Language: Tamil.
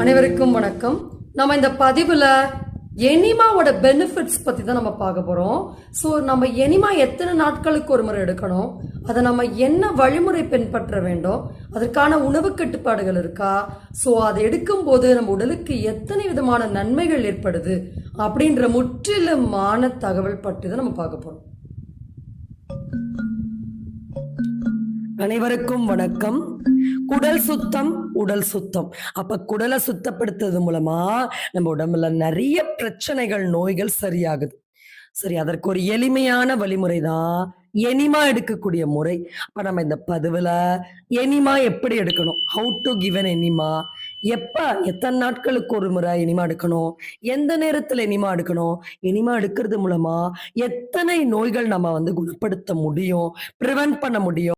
அனைவருக்கும் வணக்கம். நம்ம இந்த பதிவுல எனிமாவோட பெனிஃபிட்ஸ் பத்தி தான் நம்ம பார்க்க போறோம். ஸோ நம்ம எனிமா எத்தனை நாட்களுக்கு ஒரு முறை எடுக்கணும், அதை நம்ம என்ன வழிமுறை பின்பற்ற வேண்டும், அதற்கான உணவு கட்டுப்பாடுகள் இருக்கா, ஸோ அதை எடுக்கும் போது நம்ம உடலுக்கு எத்தனை விதமான நன்மைகள் ஏற்படுது அப்படின்ற முற்றிலுமான தகவல் பற்றி தான் நம்ம பார்க்க போறோம். அனைவருக்கும் வணக்கம். குடல் சுத்தம், உடல் சுத்தம். அப்ப குடலை சுத்தப்படுத்துறது மூலமா நம்ம உடம்புல நிறைய பிரச்சனைகள், நோய்கள் சரியாகுது. சரி, அதற்கு ஒரு எளிமையான வழிமுறை தான் எனிமா எடுக்கக்கூடிய முறை. அப்ப நம்ம இந்த பதிவுல எனிமா எப்படி எடுக்கணும், how to give an enema, எப்ப எத்தனை நாட்களுக்கு ஒரு முறை எனிமா எடுக்கணும், எந்த நேரத்துல எனிமா எடுக்கணும், எனிமா எடுக்கிறது மூலமா எத்தனை நோய்கள் நம்ம குணப்படுத்த முடியும், ப்ரிவென்ட் பண்ண முடியும்